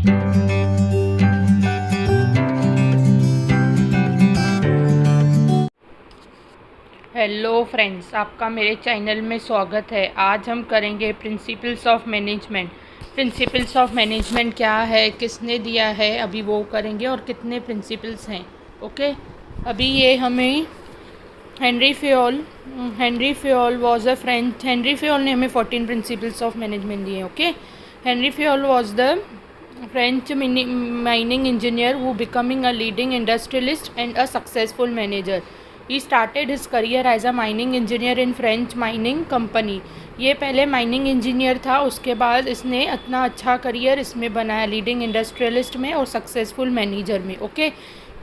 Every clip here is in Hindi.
हेलो फ्रेंड्स, आपका मेरे चैनल में स्वागत है। आज हम करेंगे principles of management. Principles of management क्या है, किसने दिया है, अभी वो करेंगे और कितने प्रिंसिपल्स हैं। ओके, अभी ये हमें Henry Fayol was a French. Henry Fayol ने हमें 14 प्रिंसिपल्स ऑफ मैनेजमेंट दिए। Okay, Henry Fayol was the French mining engineer who becoming a leading industrialist and a successful manager. He started his career as a mining engineer in French mining company. ये पहले माइनिंग इंजीनियर था, उसके बाद इसने इतना अच्छा करियर इसमें बनाया, लीडिंग इंडस्ट्रियलिस्ट में और सक्सेसफुल मैनेजर में। ओके,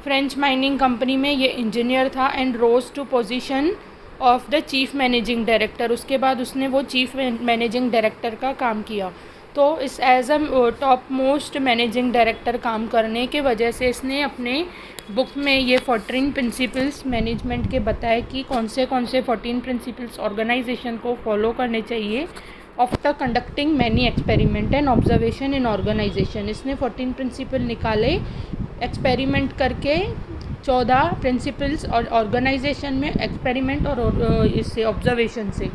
फ्रेंच माइनिंग कंपनी में ये इंजीनियर था and rose to position of the chief managing director. उसके बाद उसने वो चीफ मैनेजिंग डायरेक्टर का काम किया। तो इस as a top most managing director काम करने के वजह से इसने अपने बुक में ये 14 प्रिंसिपल्स मैनेजमेंट के बताए कि कौन से 14 प्रिंसिपल्स ऑर्गेनाइजेशन को फॉलो करने चाहिए after conducting many experiment and observation in organisation. इसने 14 प्रिंसिपल निकाले एक्सपेरिमेंट करके, 14 प्रिंसिपल्स और ऑर्गेनाइजेशन में एक्सपेरिमेंट और इससे ऑब्जर्वेशन से।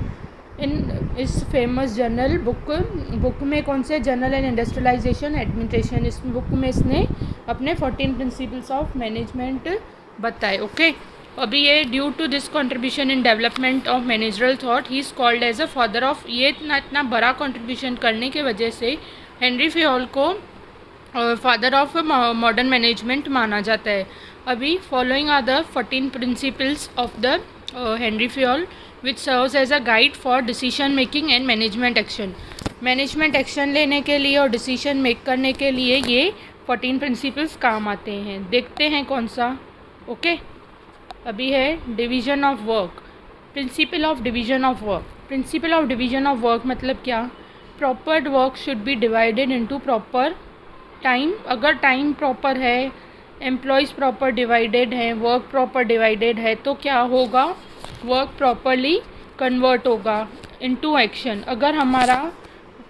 इस फेमस जर्नल बुक में कौन से जर्नल एंड इंडस्ट्रियलाइजेशन एडमिनिस्ट्रेशन, इस बुक में इसने अपने 14 प्रिंसिपल्स ऑफ मैनेजमेंट बताए। ओके, अभी ये due to this contribution in development of managerial thought he is called as a father of. ये इतना बड़ा कंट्रीब्यूशन करने के वजह से हेनरी फ्योल को फादर ऑफ मॉडर्न मैनेजमेंट माना जाता है। अभी following are the 14 principles of the Henri Fayol which serves as a guide for decision making and management action. Management action लेने के लिए और डिसीजन मेक करने के लिए ये 14 प्रिंसिपल्स काम आते हैं। देखते हैं कौन सा। ओके, अभी है division of work. Principle of division of work. Principle of division of work मतलब क्या? Proper work should be divided into proper time. अगर टाइम प्रॉपर है, एम्प्लॉयज़ प्रॉपर डिवाइडेड हैं, वर्क प्रॉपर डिवाइडेड है, तो क्या होगा? वर्क प्रॉपरली कन्वर्ट होगा इनटू एक्शन। अगर हमारा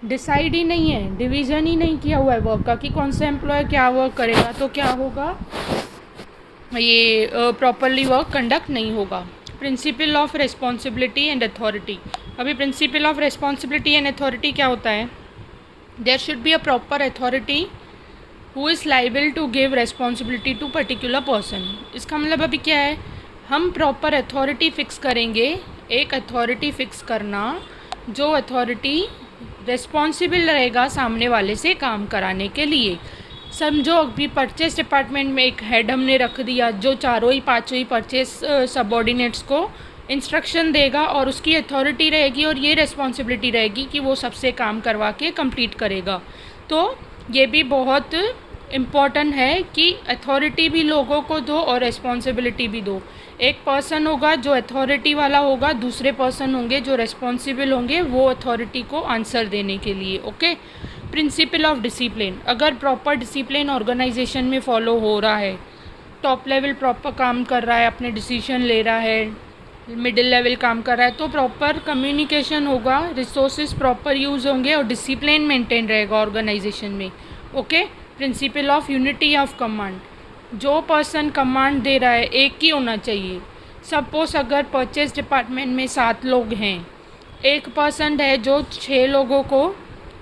डिसाइड ही नहीं है, डिवीज़न ही नहीं किया हुआ है वर्क का कि कौन सा एम्प्लॉय क्या वर्क करेगा, तो क्या होगा? ये प्रॉपरली वर्क कंडक्ट नहीं होगा। Principle of responsibility and authority. अभी principle of responsibility and authority क्या होता है? There should be a proper authority who is liable to give responsibility to particular person. इसका मतलब अभी क्या है? हम प्रॉपर अथॉरिटी फ़िक्स करेंगे। एक अथॉरिटी फ़िक्स करना जो अथॉरिटी रिस्पॉन्सिबल रहेगा सामने वाले से काम कराने के लिए। समझो अभी परचेस डिपार्टमेंट में एक हेड हमने रख दिया जो पाँचों ही परचेस सबऑर्डिनेट्स को इंस्ट्रक्शन देगा और उसकी अथॉरिटी रहेगी और ये रिस्पॉन्सिबिलिटी रहेगी कि वो सबसे काम करवा के कंप्लीट करेगा। तो ये भी बहुत इम्पॉर्टेंट है कि अथॉरिटी भी लोगों को दो और रिस्पॉन्सिबिलिटी भी दो। एक पर्सन होगा जो अथॉरिटी वाला होगा, दूसरे पर्सन होंगे जो रिस्पॉन्सिबल होंगे वो अथॉरिटी को आंसर देने के लिए। Okay, principle of discipline. अगर प्रॉपर डिसिप्लिन ऑर्गेनाइजेशन में फॉलो हो रहा है, टॉप लेवल प्रॉपर काम कर रहा है, अपने डिसीजन ले रहा है, मिडिल लेवल काम कर रहा है, तो प्रॉपर कम्युनिकेशन होगा, रिसोर्सेज प्रॉपर यूज़ होंगे और डिसिप्लिन मेंटेन रहेगा ऑर्गेनाइजेशन में। Okay, principle of unity of command. जो पर्सन कमांड दे रहा है एक ही होना चाहिए। सपोज अगर परचेस डिपार्टमेंट में 7 लोग हैं, एक पर्सन है जो 6 लोगों को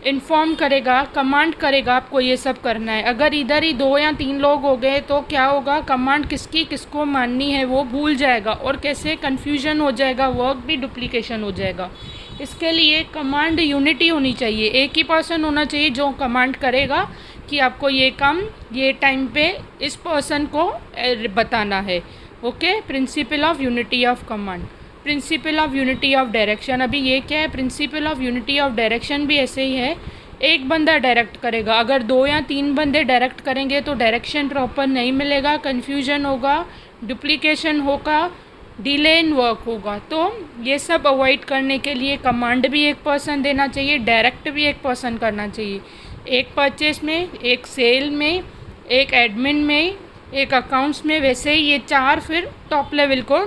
इन्फॉर्म करेगा, कमांड करेगा आपको ये सब करना है। अगर इधर ही 2 या 3 लोग हो गए तो क्या होगा? कमांड किसको माननी है वो भूल जाएगा और कैसे कन्फ्यूजन हो जाएगा, वर्क भी डुप्लीकेशन हो जाएगा। इसके लिए कमांड यूनिटी होनी चाहिए। एक ही पर्सन होना चाहिए जो कमांड करेगा कि आपको ये काम ये टाइम पे इस पर्सन को बताना है। Okay, principle of unity of command. Principle of unity of direction. अभी ये क्या है? Principle of unity of direction भी ऐसे ही है। एक बंदा डायरेक्ट करेगा, अगर 2 या 3 बंदे डायरेक्ट करेंगे तो डायरेक्शन प्रॉपर नहीं मिलेगा, कन्फ्यूजन होगा, डुप्लीकेशन होगा, डिले इन वर्क होगा। तो ये सब अवॉइड करने के लिए कमांड भी एक पर्सन देना चाहिए, डायरेक्ट भी एक पर्सन करना चाहिए। एक परचेस में, एक सेल में, एक एडमिन में, एक अकाउंट्स में। वैसे ही ये 4 फिर टॉप लेवल को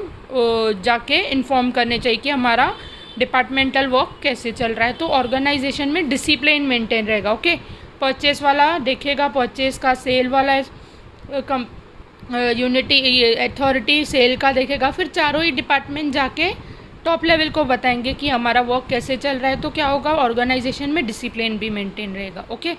जाके इन्फॉर्म करने चाहिए कि हमारा डिपार्टमेंटल वर्क कैसे चल रहा है। तो ऑर्गेनाइजेशन में डिसिप्लिन मेंटेन रहेगा। ओके, परचेस वाला देखेगा परचेस का, सेल वाला यूनिटी अथॉरिटी सेल का देखेगा। फिर चारों ही डिपार्टमेंट जाके टॉप लेवल को बताएंगे कि हमारा वर्क कैसे चल रहा है। तो क्या होगा, ऑर्गेनाइजेशन में डिसिप्लिन भी मेंटेन रहेगा। ओके।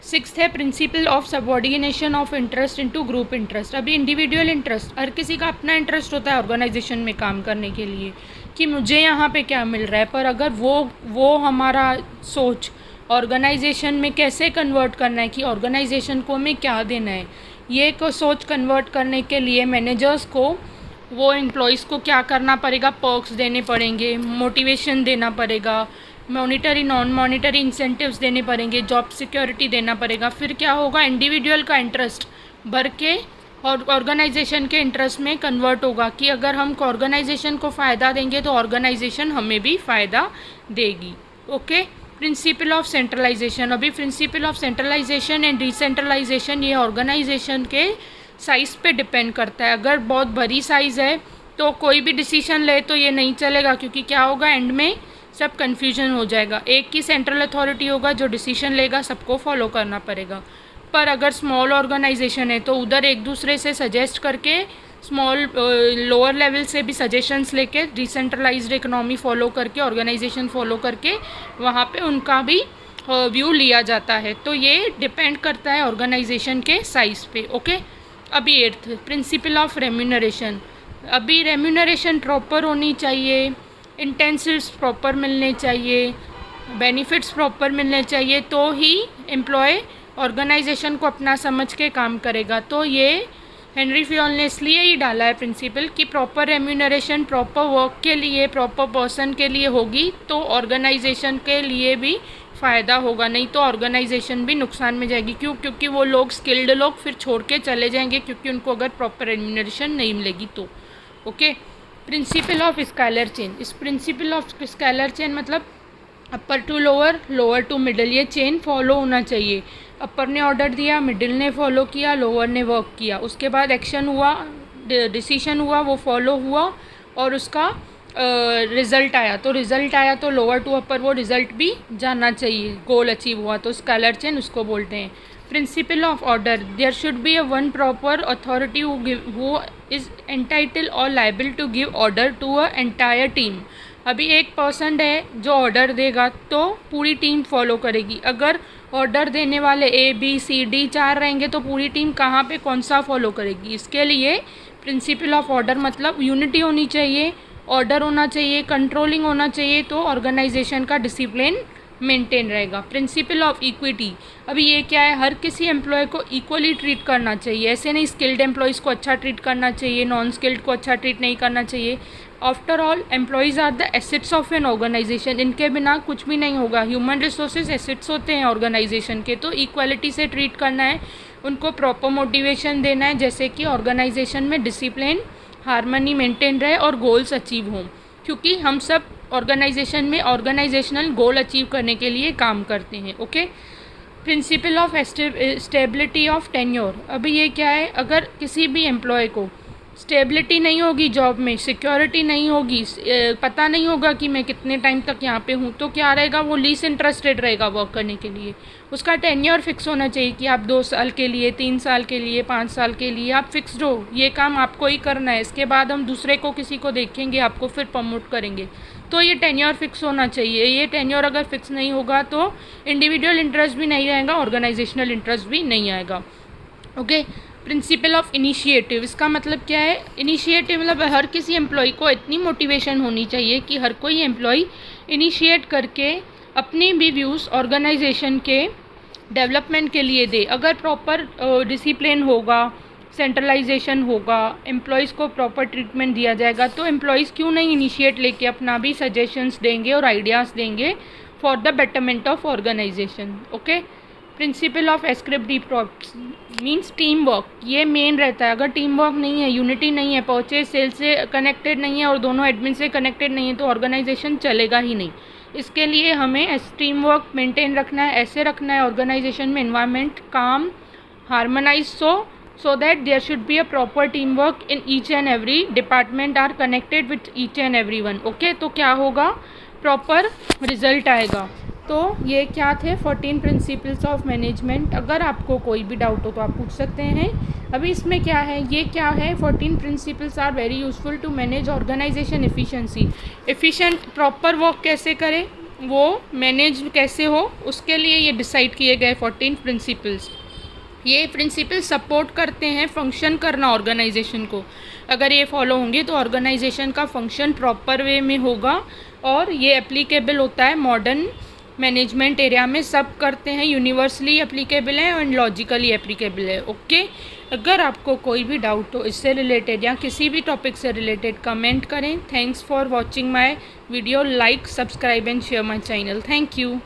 6th है principle of subordination of interest into group interest. अभी इंडिविजुअल इंटरेस्ट, हर किसी का अपना इंटरेस्ट होता है ऑर्गेनाइजेशन में काम करने के लिए कि मुझे यहाँ पे क्या मिल रहा है, पर अगर वो हमारा सोच ऑर्गेनाइजेशन में कैसे कन्वर्ट करना है कि ऑर्गेनाइजेशन को हमें क्या देना है, ये को सोच कन्वर्ट करने के लिए मैनेजर्स को वो एम्प्लॉयज़ को क्या करना पड़ेगा, पर्क्स देने पड़ेंगे, मोटिवेशन देना पड़ेगा, मॉनिटरी नॉन मॉनिटरी इंसेंटिव्स देने पड़ेंगे, जॉब सिक्योरिटी देना पड़ेगा। फिर क्या होगा, इंडिविजुअल का इंटरेस्ट बढ़ के और ऑर्गेनाइजेशन के इंटरेस्ट में कन्वर्ट होगा कि अगर हम ऑर्गेनाइजेशन को फ़ायदा देंगे तो ऑर्गेनाइजेशन हमें भी फ़ायदा देगी। ओके। Principle of centralisation. अभी principle of centralisation and decentralisation ये ऑर्गेनाइजेशन के साइज़ पे डिपेंड करता है। अगर बहुत बड़ी साइज़ है तो कोई भी डिसीजन ले तो ये नहीं चलेगा, क्योंकि क्या होगा, एंड में सब कन्फ्यूजन हो जाएगा। एक ही सेंट्रल अथॉरिटी होगा जो डिसीजन लेगा, सबको फॉलो करना पड़ेगा। पर अगर स्मॉल ऑर्गेनाइजेशन है तो उधर एक दूसरे से सजेस्ट करके स्मॉल लोअर लेवल से भी सजेशंस लेके डिसेंट्रलाइज्ड इकोनॉमी फॉलो करके, ऑर्गेनाइजेशन फॉलो करके वहाँ पे उनका भी व्यू लिया जाता है। तो ये डिपेंड करता है ऑर्गेनाइजेशन के साइज़ पे। ओके। अभी 8th प्रिंसिपल ऑफ रेम्यूनरेशन। अभी रेम्यूनरेशन प्रॉपर होनी चाहिए, इंटेंसिव्स प्रॉपर मिलने चाहिए, बेनिफिट्स प्रॉपर मिलने चाहिए, तो ही एम्प्लॉय ऑर्गेनाइजेशन को अपना समझ के काम करेगा। तो ये हेनरी फ्योल ने इसलिए ही डाला है प्रिंसिपल कि प्रॉपर रेम्यूनरेशन प्रॉपर वर्क के लिए, प्रॉपर पर्सन के लिए होगी तो ऑर्गेनाइजेशन के लिए भी फ़ायदा होगा, नहीं तो ऑर्गेनाइजेशन भी नुकसान में जाएगी। क्यों? क्योंकि वो लोग स्किल्ड लोग फिर छोड़ के चले जाएंगे, क्योंकि उनको अगर प्रॉपर रेम्यूनरेशन नहीं मिलेगी तो। Okay. Principle of scalar chain. इस प्रिंसिपल ऑफ स्केलर चेन मतलब upper to lower, lower to middle, ये चेन फॉलो होना चाहिए। अपर ने ऑर्डर दिया, मिडिल ने फॉलो किया, लोअर ने वर्क किया, उसके बाद एक्शन हुआ, डिसीजन हुआ, वो फॉलो हुआ और उसका रिज़ल्ट आया। तो रिज़ल्ट आया तो लोअर टू अपर वो रिज़ल्ट भी जाना चाहिए, गोल अचीव हुआ, तो स्केलर चेन उसको बोलते हैं। Principle of order. There should be a one proper authority who is entitled और liable to give order to a entire team. अभी एक पर्सन है जो ऑर्डर देगा तो पूरी टीम फॉलो करेगी। अगर ऑर्डर देने वाले ABCD 4 रहेंगे तो पूरी टीम कहाँ पे कौन सा फॉलो करेगी। इसके लिए प्रिंसिपल ऑफ ऑर्डर मतलब यूनिटी होनी चाहिए, ऑर्डर होना चाहिए, कंट्रोलिंग होना चाहिए, तो ऑर्गेनाइजेशन का डिसिप्लिन मेंटेन रहेगा। Principle of equity. अभी ये क्या है, हर किसी एम्प्लॉय को इक्वली ट्रीट करना चाहिए। ऐसे नहीं स्किल्ड एम्प्लॉयज़ को अच्छा ट्रीट करना चाहिए, नॉन स्किल्ड को अच्छा ट्रीट नहीं करना चाहिए। After all employees are the assets of an organisation. इनके बिना कुछ भी नहीं होगा। ह्यूमन रिसोर्सेज एसेट्स होते हैं ऑर्गेनाइजेशन के, तो इक्वालिटी से ट्रीट करना है, उनको प्रॉपर मोटिवेशन देना है, जैसे कि ऑर्गेनाइजेशन में डिसिप्लिन, हार्मनी मेंटेन रहे और गोल्स अचीव हों, क्योंकि हम सब ऑर्गेनाइजेशन में ऑर्गेनाइजेशनल गोल अचीव करने के लिए काम करते हैं। Okay. Principle of stability of tenure. अभी ये क्या है, अगर किसी भी एम्प्लॉय को स्टेबिलिटी नहीं होगी, जॉब में सिक्योरिटी नहीं होगी, पता नहीं होगा कि मैं कितने टाइम तक यहाँ पे हूँ, तो क्या रहेगा, वो लीस्ट इंटरेस्टेड रहेगा वर्क करने के लिए। उसका टेन्योर फिक्स होना चाहिए कि आप 2 साल के लिए, 3 साल के लिए, 5 साल के लिए आप फिक्स्ड हो, ये काम आपको ही करना है, इसके बाद हम दूसरे को किसी को देखेंगे, आपको फिर प्रमोट करेंगे। तो ये टेन्योर फिक्स होना चाहिए। ये टेन्योर अगर फिक्स नहीं होगा तो इंडिविजुअल इंटरेस्ट भी नहीं आएगा, ऑर्गेनाइजेशनल इंटरेस्ट भी नहीं आएगा। ओके। Principle of initiative. इसका मतलब क्या है, इनिशिएटिव मतलब हर किसी एम्प्लॉय को इतनी मोटिवेशन होनी चाहिए कि हर कोई एम्प्लॉय इनिशिएट करके अपने भी व्यूज़ ऑर्गेनाइजेशन के डेवलपमेंट के लिए दे। अगर प्रॉपर डिसिप्लिन होगा, सेंट्रलाइजेशन होगा, एम्प्लॉयज़ को प्रॉपर ट्रीटमेंट दिया जाएगा, तो एम्प्लॉयज़ क्यों नहीं इनिशिएट लेके अपना भी सजेशंस देंगे और आइडियाज़ देंगे for the betterment of organisation. Okay. Principle of esprit means team work. ये मेन रहता है। अगर टीम वर्क नहीं है, यूनिटी नहीं है, परचेज सेल से कनेक्टेड नहीं है और दोनों एडमिन से कनेक्टेड नहीं है, तो ऑर्गेनाइजेशन चलेगा ही नहीं। इसके लिए हमें टीम वर्क मेंटेन रखना है, ऐसे रखना है ऑर्गेनाइजेशन में एनवायरनमेंट काम, harmonise, so that there should be a proper teamwork in each and every department are connected with each and everyone. Okay, तो क्या होगा, प्रॉपर रिजल्ट आएगा। तो ये क्या थे 14 प्रिंसिपल्स ऑफ मैनेजमेंट। अगर आपको कोई भी डाउट हो तो आप पूछ सकते हैं। अभी इसमें क्या है, ये क्या है, 14 principles are very useful to manage organisation efficiency. Efficient proper work कैसे करें, वो मैनेज कैसे हो, उसके लिए ये डिसाइड किए गए 14 प्रिंसिपल्स। ये प्रिंसिपल सपोर्ट करते हैं फंक्शन करना ऑर्गेनाइजेशन को। अगर ये फॉलो होंगे तो ऑर्गेनाइजेशन का फंक्शन प्रॉपर वे में होगा, और ये एप्लीकेबल होता है मॉडर्न मैनेजमेंट एरिया में, सब करते हैं, यूनिवर्सली एप्लीकेबल है और लॉजिकली एप्लीकेबल है। ओके, अगर आपको कोई भी डाउट हो इससे रिलेटेड या किसी भी टॉपिक से रिलेटेड, कमेंट करें। Thanks for watching my video. Like, subscribe and share my channel. Thank you.